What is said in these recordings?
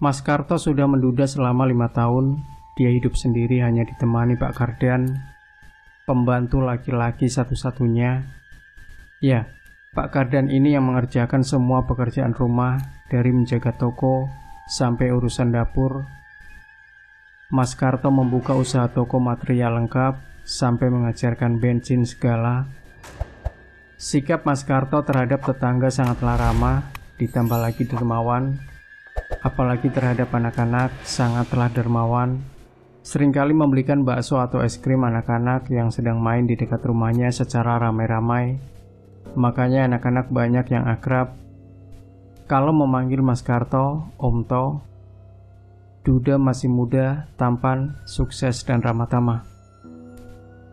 Mas Karto sudah menduda selama 5 tahun. Dia hidup sendiri hanya ditemani Pak Kardan, pembantu laki-laki satu-satunya. Ya, Pak Kardan ini yang mengerjakan semua pekerjaan rumah, dari menjaga toko sampai urusan dapur. Mas Karto membuka usaha toko material lengkap sampai mengajarkan bensin segala. Sikap Mas Karto terhadap tetangga sangatlah ramah, ditambah lagi dermawan. Apalagi terhadap anak-anak sangatlah dermawan. Seringkali membelikan bakso atau es krim anak-anak yang sedang main di dekat rumahnya secara ramai-ramai. Makanya anak-anak banyak yang akrab. Kalau memanggil Mas Karto, Om To. Duda masih muda, tampan, sukses dan ramah tamah.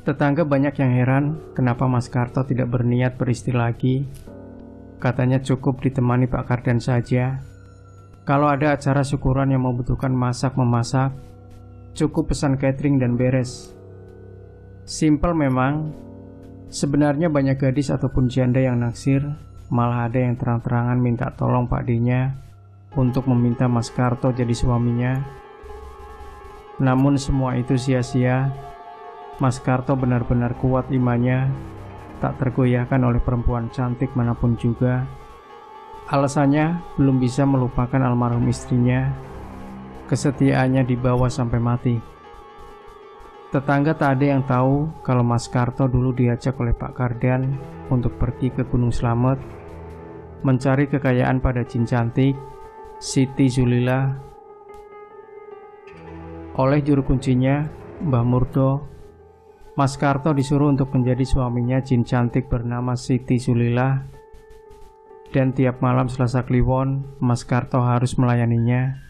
Tetangga banyak yang heran kenapa Mas Karto tidak berniat beristri lagi. Katanya cukup ditemani Pak Kardan saja. Kalau ada acara syukuran yang membutuhkan masak-memasak, cukup pesan catering dan beres. Simpel memang. Sebenarnya banyak gadis ataupun janda yang naksir, malah ada yang terang-terangan minta tolong Pak D-nya untuk meminta Mas Karto jadi suaminya. Namun semua itu sia-sia. Mas Karto benar-benar kuat imannya, tak tergoyahkan oleh perempuan cantik manapun juga. Alasannya belum bisa melupakan almarhum istrinya. Kesetiaannya dibawa sampai mati. Tetangga tak ada yang tahu kalau Mas Karto dulu diajak oleh Pak Kardan untuk pergi ke Gunung Slamet, mencari kekayaan pada jin cantik, Siti Zulila. Oleh juru kuncinya, Mbah Murdo, Mas Karto disuruh untuk menjadi suaminya jin cantik bernama Siti Zulila. Dan tiap malam Selasa Kliwon, Mas Karto harus melayaninya.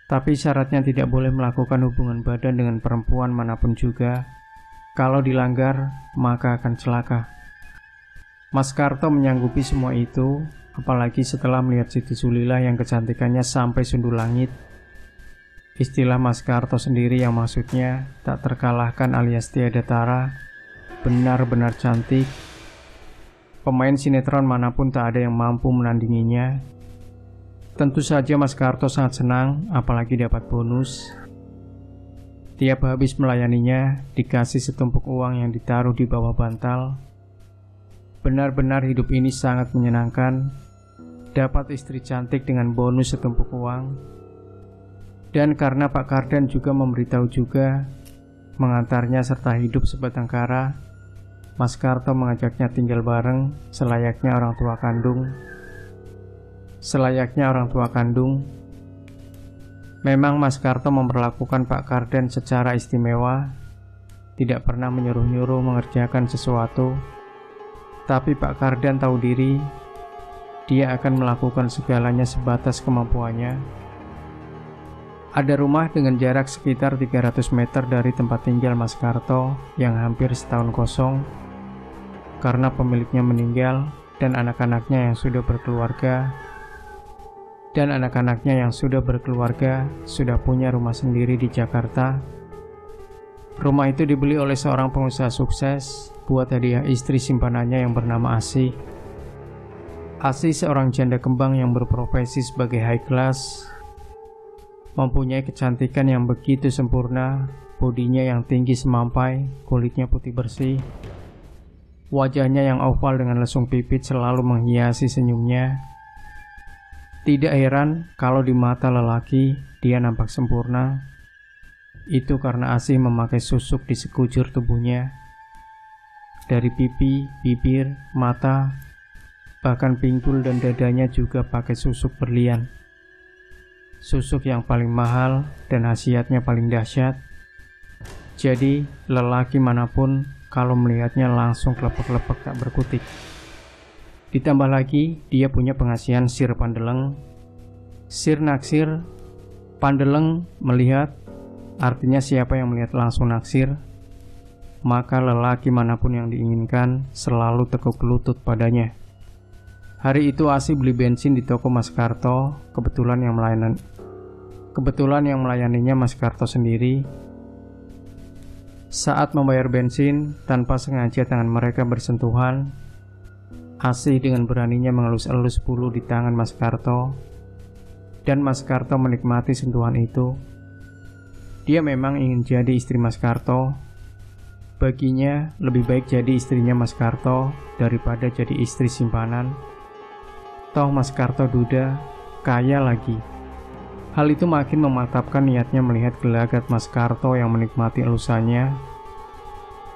Tapi syaratnya tidak boleh melakukan hubungan badan dengan perempuan manapun juga. Kalau dilanggar, maka akan celaka. Mas Karto menyanggupi semua itu, apalagi setelah melihat Siti Zulila yang kecantikannya sampai sundul langit. Istilah Mas Karto sendiri yang maksudnya tak terkalahkan alias tiada tara, benar-benar cantik. Pemain sinetron manapun tak ada yang mampu menandinginya. Tentu saja Mas Karto sangat senang, apalagi dapat bonus. Tiap habis melayaninya, dikasih setumpuk uang yang ditaruh di bawah bantal. Benar-benar hidup ini sangat menyenangkan. Dapat istri cantik dengan bonus setumpuk uang. Dan karena Pak Kardan juga memberitahu juga, mengantarnya serta hidup sebatang kara, Mas Karto mengajaknya tinggal bareng, selayaknya orang tua kandung. Memang Mas Karto memperlakukan Pak Kardan secara istimewa, tidak pernah menyuruh-nyuruh mengerjakan sesuatu. Tapi Pak Kardan tahu diri, dia akan melakukan segalanya sebatas kemampuannya. Ada rumah dengan jarak sekitar 300 meter dari tempat tinggal Mas Karto yang hampir setahun kosong karena pemiliknya meninggal dan anak-anaknya yang sudah berkeluarga sudah punya rumah sendiri di Jakarta. Rumah itu dibeli oleh seorang pengusaha sukses buat hadiah istri simpanannya yang bernama Asih. Asih seorang janda kembang yang berprofesi sebagai high class, mempunyai kecantikan yang begitu sempurna, bodinya yang tinggi semampai, kulitnya putih bersih, wajahnya yang oval dengan lesung pipit selalu menghiasi senyumnya. Tidak heran kalau di mata lelaki dia nampak sempurna. Itu karena Asih memakai susuk di sekujur tubuhnya. Dari pipi, bibir, mata, bahkan pinggul dan dadanya juga pakai susuk berlian. Susuk yang paling mahal dan khasiatnya paling dahsyat. Jadi lelaki manapun kalau melihatnya langsung kelepek-kelepek tak berkutik. Ditambah lagi dia punya pengasihan sir pandeleng. Sir naksir, pandeleng melihat, artinya siapa yang melihat langsung naksir, maka lelaki manapun yang diinginkan selalu tekuk lutut padanya. Hari itu Asih beli bensin di toko Mas Karto, kebetulan yang melayaninya Mas Karto sendiri. Saat membayar bensin, tanpa sengaja tangan mereka bersentuhan. Asih dengan beraninya mengelus-elus bulu di tangan Mas Karto. Dan Mas Karto menikmati sentuhan itu. Dia memang ingin jadi istri Mas Karto. Baginya lebih baik jadi istrinya Mas Karto daripada jadi istri simpanan. Toh Mas Karto duda, kaya lagi. Hal itu makin memantapkan niatnya melihat gelagat Mas Karto yang menikmati elusannya.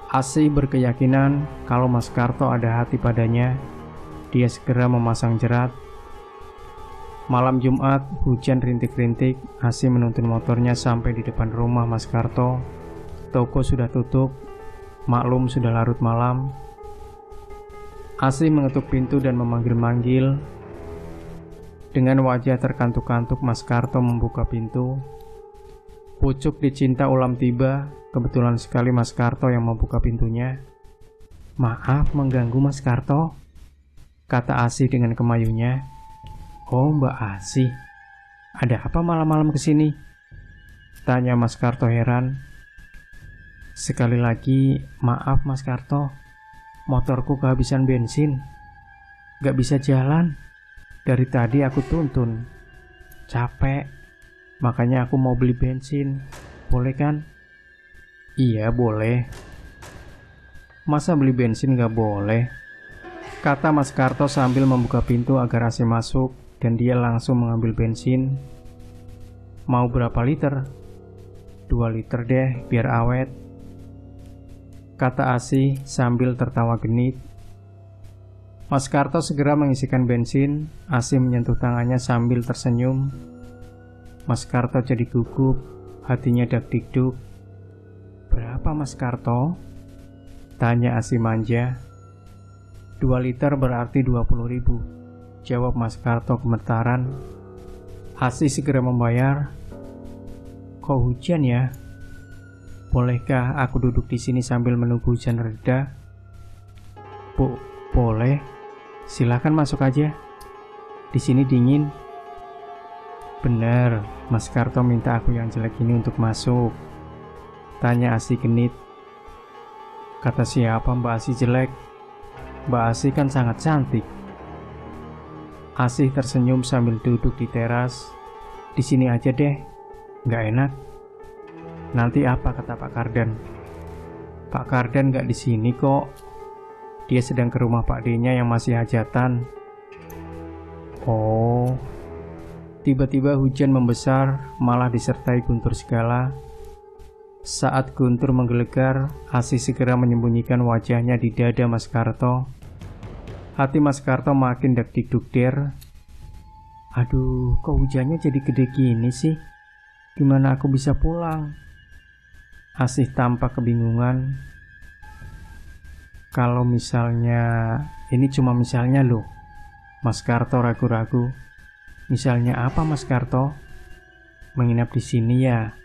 Asih berkeyakinan kalau Mas Karto ada hati padanya. Dia segera memasang jerat. Malam Jumat, hujan rintik-rintik. Asih menuntun motornya sampai di depan rumah Mas Karto. Toko sudah tutup, maklum sudah larut malam. Asih mengetuk pintu dan memanggil-manggil. Dengan wajah terkantuk-kantuk, Mas Karto membuka pintu. Pucuk dicinta ulam tiba. Kebetulan sekali Mas Karto yang membuka pintunya. "Maaf mengganggu Mas Karto," kata Asih dengan kemayunya. "Oh, Mbak Asih, ada apa malam-malam kesini?" tanya Mas Karto heran. "Sekali lagi, maaf Mas Karto, motorku kehabisan bensin. Gak bisa jalan. Dari tadi aku tuntun. Capek, makanya aku mau beli bensin. Boleh kan?" "Iya, boleh." "Masa beli bensin gak boleh?" kata Mas Karto sambil membuka pintu agar Asih masuk. Dan dia langsung mengambil bensin. "Mau berapa liter?" "2 liter deh, biar awet," kata Asih sambil tertawa genit. Mas Karto segera mengisikan bensin. Asih menyentuh tangannya sambil tersenyum. Mas Karto jadi gugup, hatinya dak-dikduk. "Berapa Mas Karto?" tanya Asih manja. "2 liter berarti 20.000, jawab Mas Karto gemetaran. Asih segera membayar. "Kok hujan ya? Bolehkah aku duduk di sini sambil menunggu hujan reda?" Boleh. Silakan masuk aja. Di sini dingin." "Bener, Mas Karto minta aku yang jelek ini untuk masuk?" tanya Asih genit. "Kata siapa Mbak Asih jelek? Mbak Asih kan sangat cantik." Asih tersenyum sambil duduk di teras. "Di sini aja deh, nggak enak." "Nanti apa kata Pak Kardan?" "Pak Kardan nggak di sini kok. Dia sedang ke rumah Pak D-nya yang masih hajatan." "Oh." Tiba-tiba hujan membesar, malah disertai guntur segala. Saat guntur menggelegar, Asih segera menyembunyikan wajahnya di dada Mas Karto. Hati Mas Karto makin dak-dikduk-der. "Aduh, kok hujannya jadi gede gini sih? Gimana aku bisa pulang?" Asih tampak kebingungan. "Kalau misalnya, ini cuma misalnya loh." Mas Karto ragu-ragu. "Misalnya apa Mas Karto?" "Menginap di sini ya."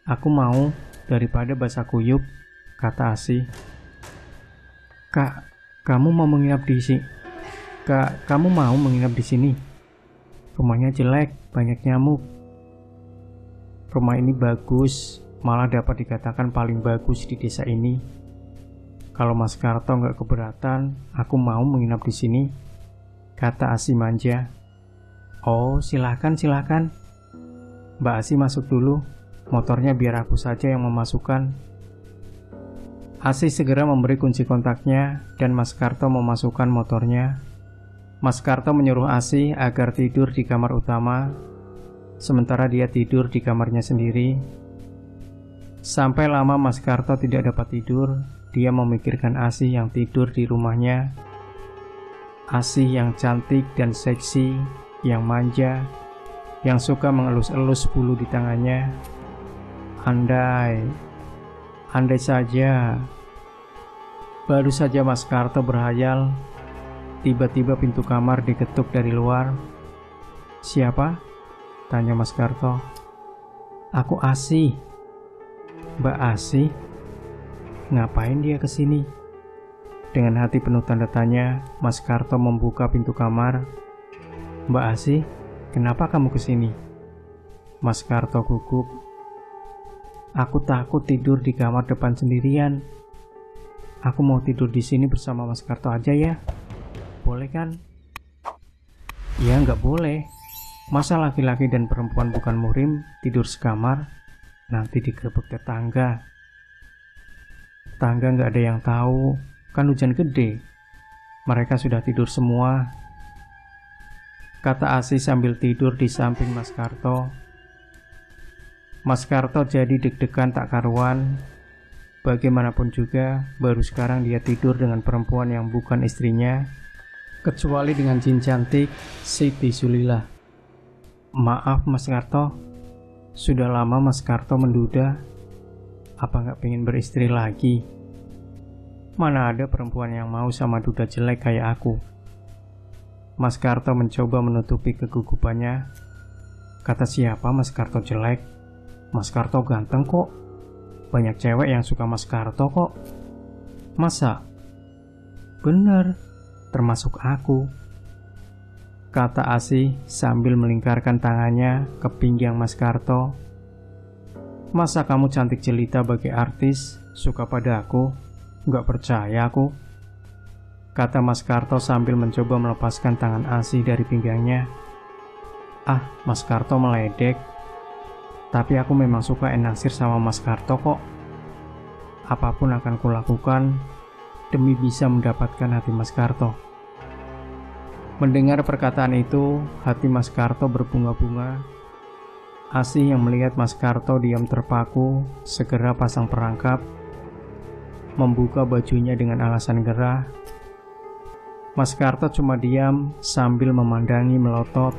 "Aku mau, daripada basah kuyup," kata Asih. "Kak, kamu mau menginap di sini? Kamu mau menginap di sini? Rumahnya jelek, banyak nyamuk." "Rumah ini bagus, malah dapat dikatakan paling bagus di desa ini. Kalau Mas Karto nggak keberatan, aku mau menginap di sini," kata Asih manja. "Oh, silakan. Mbak Asih masuk dulu, motornya biar aku saja yang memasukkan." Asih segera memberi kunci kontaknya dan Mas Karto memasukkan motornya. Mas Karto menyuruh Asih agar tidur di kamar utama, sementara dia tidur di kamarnya sendiri. Sampai lama Mas Karto tidak dapat tidur, dia memikirkan Asih yang tidur di rumahnya. Asih yang cantik dan seksi, yang manja, yang suka mengelus-elus bulu di tangannya. Andai saja. Baru saja Mas Karto berhayal, tiba-tiba pintu kamar diketuk dari luar. "Siapa?" tanya Mas Karto. "Aku Asih." "Mbak Asih? Ngapain dia kesini?" Dengan hati penuh tanda tanya, Mas Karto membuka pintu kamar. "Mbak Asih, kenapa kamu kesini?" Mas Karto gugup. "Aku takut tidur di kamar depan sendirian. Aku mau tidur di sini bersama Mas Karto aja ya. Boleh kan?" "Ya, nggak boleh. Masa laki-laki dan perempuan bukan muhrim tidur sekamar, nanti digerebek tetangga. Tetangga nggak ada yang tahu, kan hujan gede. Mereka sudah tidur semua, kata Asih sambil tidur di samping Mas Karto. Mas Karto jadi deg-degan tak karuan. Bagaimanapun juga, baru sekarang dia tidur dengan perempuan yang bukan istrinya, kecuali dengan jin cantik Siti Sulilah. Maaf Mas Karto, sudah lama Mas Karto menduda. Apa nggak pengen beristri lagi? Mana ada perempuan yang mau sama duda jelek kayak aku. Mas Karto mencoba menutupi kegugupannya. Kata siapa Mas Karto jelek? Mas Karto ganteng kok. Banyak cewek yang suka Mas Karto kok. Masa? Bener, termasuk aku, kata Asih sambil melingkarkan tangannya ke pinggang Mas Karto. Masa kamu cantik jelita bagai artis, suka pada aku? Nggak percaya aku, kata Mas Karto sambil mencoba melepaskan tangan Asih dari pinggangnya. Ah, Mas Karto meledek. Tapi aku memang suka enaksir sama Mas Karto kok. Apapun akan kulakukan demi bisa mendapatkan hati Mas Karto. Mendengar perkataan itu, hati Mas Karto berbunga-bunga. Asih yang melihat Mas Karto diam terpaku, segera pasang perangkap, membuka bajunya dengan alasan gerah. Mas Karto cuma diam sambil memandangi melotot.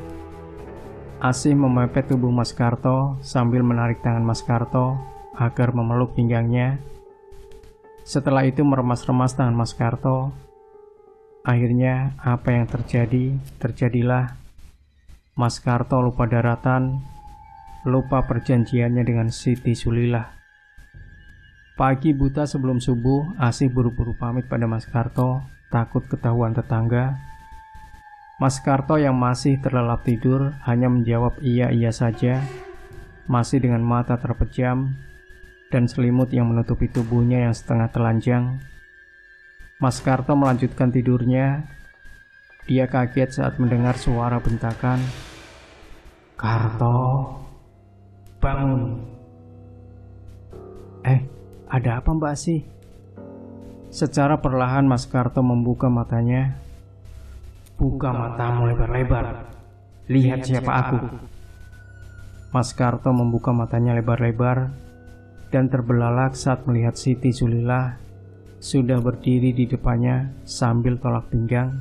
Asih memepet tubuh Mas Karto sambil menarik tangan Mas Karto agar memeluk pinggangnya. Setelah itu meremas-remas tangan Mas Karto. Akhirnya apa yang terjadi, terjadilah. Mas Karto lupa daratan, lupa perjanjiannya dengan Siti Sulilah. Pagi buta sebelum subuh, Asih buru-buru pamit pada Mas Karto, takut ketahuan tetangga. Mas Karto yang masih terlelap tidur hanya menjawab iya-iya saja, masih dengan mata terpejam dan selimut yang menutupi tubuhnya yang setengah telanjang. Mas Karto melanjutkan tidurnya. Dia kaget saat mendengar suara bentakan. Karto, bangun. Ada apa Mbak Asih? Secara perlahan Mas Karto membuka matanya. Buka matamu lebar-lebar. Lihat siapa aku. Mas Karto membuka matanya lebar-lebar dan terbelalak saat melihat Siti Sulilah sudah berdiri di depannya sambil tolak pinggang.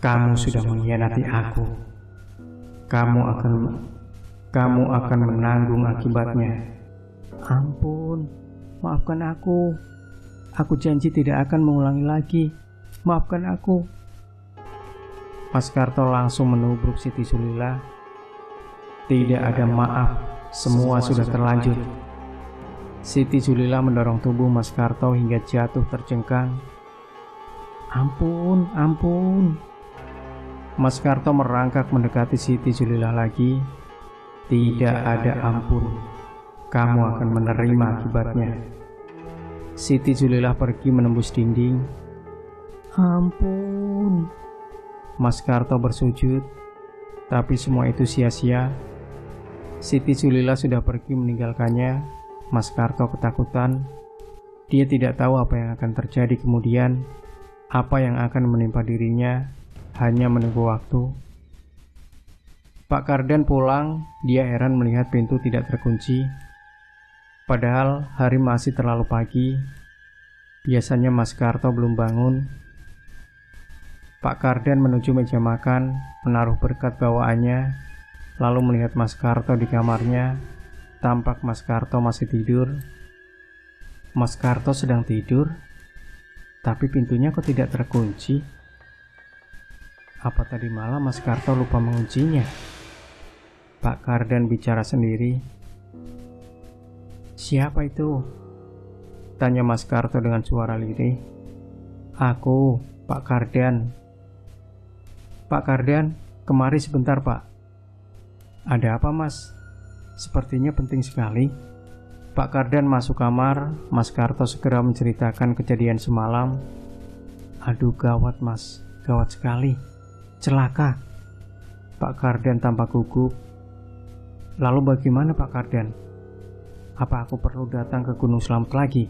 Kamu sudah mengkhianati aku. Kamu akan menanggung akibatnya. Ampun, maafkan aku. Aku janji tidak akan mengulangi lagi. Maafkan aku. Mas Karto langsung menubruk Siti Sulilah. Tidak ada maaf, semua sudah terlanjur. Siti Sulilah mendorong tubuh Mas Karto hingga jatuh terjengkang. Ampun, ampun. Mas Karto merangkak mendekati Siti Sulilah lagi. Tidak ada ampun. Kamu akan menerima akibatnya. Siti Sulilah pergi menembus dinding. Ampun. Mas Karto bersujud, tapi semua itu sia-sia. Siti Sulilah sudah pergi meninggalkannya. Mas Karto ketakutan. Dia tidak tahu apa yang akan terjadi kemudian, apa yang akan menimpa dirinya, hanya menunggu waktu. Pak Kardan pulang, dia heran melihat pintu tidak terkunci. Padahal hari masih terlalu pagi. Biasanya Mas Karto belum bangun. Pak Kardan menuju meja makan, menaruh berkat bawaannya, lalu melihat Mas Karto di kamarnya. Tampak Mas Karto masih tidur. Mas Karto sedang tidur, tapi pintunya kok tidak terkunci? Apa tadi malam Mas Karto lupa menguncinya? Pak Kardan bicara sendiri. Siapa itu? Tanya Mas Karto dengan suara lirih. Aku, Pak Kardan. Pak Kardan, kemari sebentar Pak. Ada apa Mas? Sepertinya penting sekali. Pak Kardan masuk kamar. Mas Karto segera menceritakan kejadian semalam. Aduh gawat Mas, gawat sekali. Celaka. Pak Kardan tampak gugup. Lalu bagaimana Pak Kardan? Apa aku perlu datang ke Gunung Slamet lagi?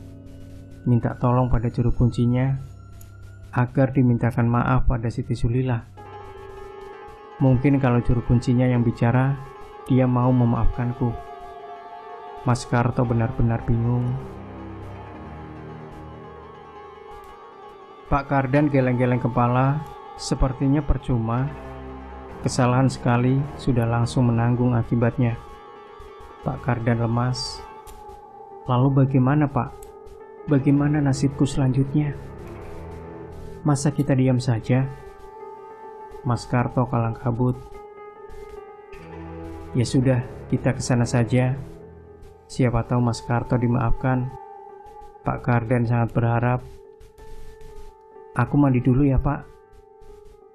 Minta tolong pada juru kuncinya agar dimintakan maaf pada Siti Sulila. Mungkin kalau juru kuncinya yang bicara, dia mau memaafkanku. Mas Karto benar-benar bingung. Pak Kardan geleng-geleng kepala, sepertinya percuma. Kesalahan sekali sudah langsung menanggung akibatnya. Pak Kardan lemas. Lalu bagaimana Pak? Bagaimana nasibku selanjutnya? Masa kita diam saja? Mas Karto kalang kabut. Ya sudah, kita ke sana saja. Siapa tahu Mas Karto dimaafkan. Pak Kardan sangat berharap. Aku mandi dulu ya Pak.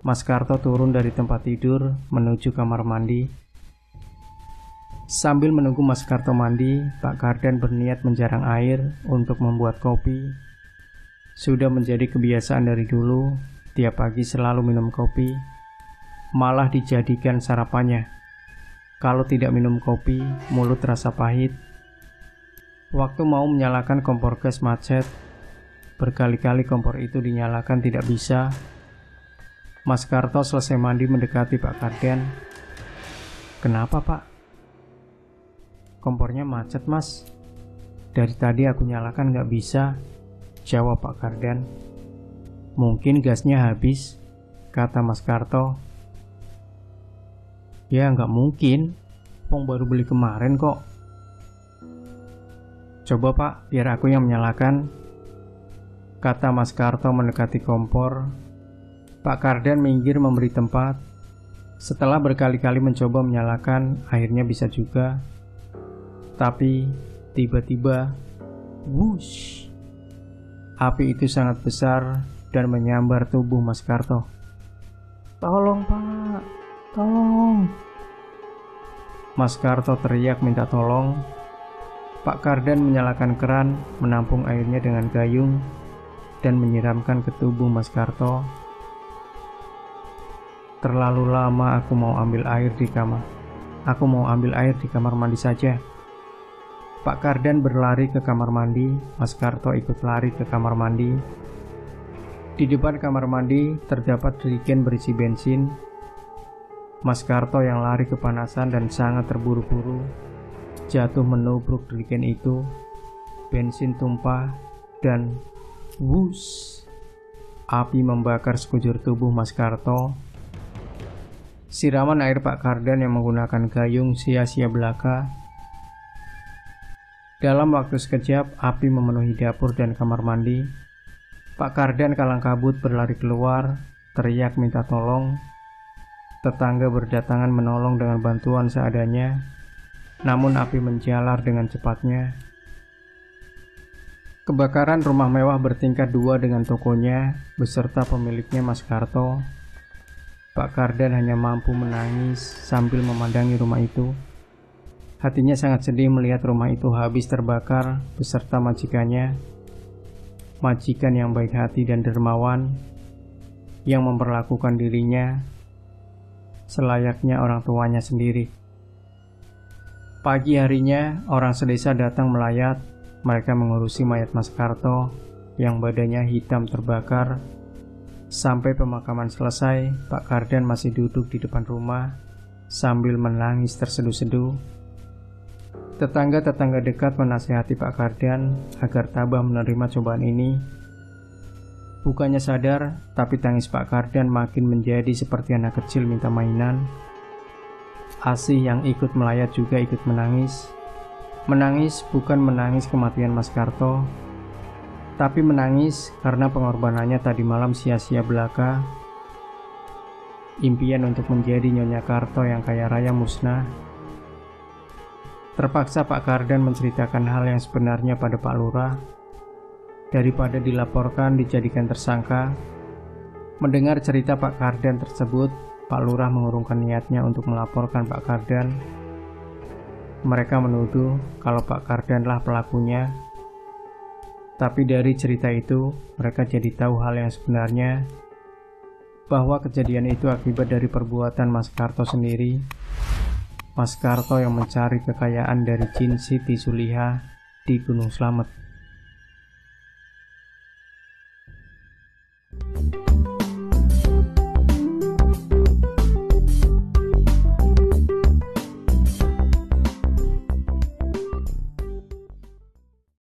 Mas Karto turun dari tempat tidur menuju kamar mandi. Sambil menunggu Mas Karto mandi, Pak Kardan berniat menjarang air untuk membuat kopi. Sudah menjadi kebiasaan dari dulu, tiap pagi selalu minum kopi. Malah dijadikan sarapannya. Kalau tidak minum kopi, mulut terasa pahit. Waktu mau menyalakan kompor gas macet, berkali-kali kompor itu dinyalakan tidak bisa. Mas Karto selesai mandi mendekati Pak Kardan. Kenapa Pak? Kompornya macet Mas. Dari tadi aku nyalakan nggak bisa, jawab Pak Kardan. Mungkin gasnya habis, kata Mas Karto. Ya nggak mungkin, Pong baru beli kemarin kok. Coba Pak, biar aku yang menyalakan, kata Mas Karto mendekati kompor. Pak Kardan minggir memberi tempat. Setelah berkali-kali mencoba menyalakan, akhirnya bisa juga. Tapi tiba-tiba, wush, api itu sangat besar dan menyambar tubuh Mas Karto. Tolong Pak, tolong. Mas Karto teriak minta tolong. Pak Kardan menyalakan keran, menampung airnya dengan gayung, dan menyiramkan ke tubuh Mas Karto. Terlalu lama aku mau ambil air di kamar. Aku mau ambil air di kamar mandi saja. Pak Kardan berlari ke kamar mandi, Mas Karto ikut lari ke kamar mandi. Di depan kamar mandi terdapat jerigen berisi bensin. Mas Karto yang lari kepanasan dan sangat terburu-buru jatuh menubruk jerigen itu. Bensin tumpah dan wush, api membakar sekujur tubuh Mas Karto. Siraman air Pak Kardan yang menggunakan gayung sia-sia belaka. Dalam waktu sekejap, api memenuhi dapur dan kamar mandi. Pak Kardan kalang kabut berlari keluar, teriak minta tolong. Tetangga berdatangan menolong dengan bantuan seadanya. Namun api menjalar dengan cepatnya. Kebakaran rumah mewah bertingkat 2 dengan tokonya beserta pemiliknya Mas Karto. Pak Kardan hanya mampu menangis sambil memandangi rumah itu. Hatinya sangat sedih melihat rumah itu habis terbakar beserta majikannya. Majikan yang baik hati dan dermawan, yang memperlakukan dirinya selayaknya orang tuanya sendiri. Pagi harinya, orang sedesa datang melayat. Mereka mengurusi mayat Mas Karto yang badannya hitam terbakar. Sampai pemakaman selesai, Pak Kardan masih duduk di depan rumah sambil menangis terseduh-seduh. Tetangga-tetangga dekat menasihati Pak Kardan agar tabah menerima cobaan ini. Bukannya sadar, tapi tangis Pak Kardan makin menjadi seperti anak kecil minta mainan. Asih yang ikut melayat juga ikut menangis. Menangis bukan menangis kematian Mas Karto, tapi menangis karena pengorbanannya tadi malam sia-sia belaka. Impian untuk menjadi Nyonya Karto yang kaya raya musnah. Terpaksa Pak Kardan menceritakan hal yang sebenarnya pada Pak Lurah. Daripada dilaporkan dijadikan tersangka. Mendengar cerita Pak Kardan tersebut, Pak Lurah mengurungkan niatnya untuk melaporkan Pak Kardan. Mereka menuduh kalau Pak Kardanlah pelakunya. Tapi dari cerita itu, mereka jadi tahu hal yang sebenarnya. bahwa kejadian itu akibat dari perbuatan Mas Karto sendiri. Mas Karto yang mencari kekayaan dari jin Siti Zuliha di Gunung Slamet.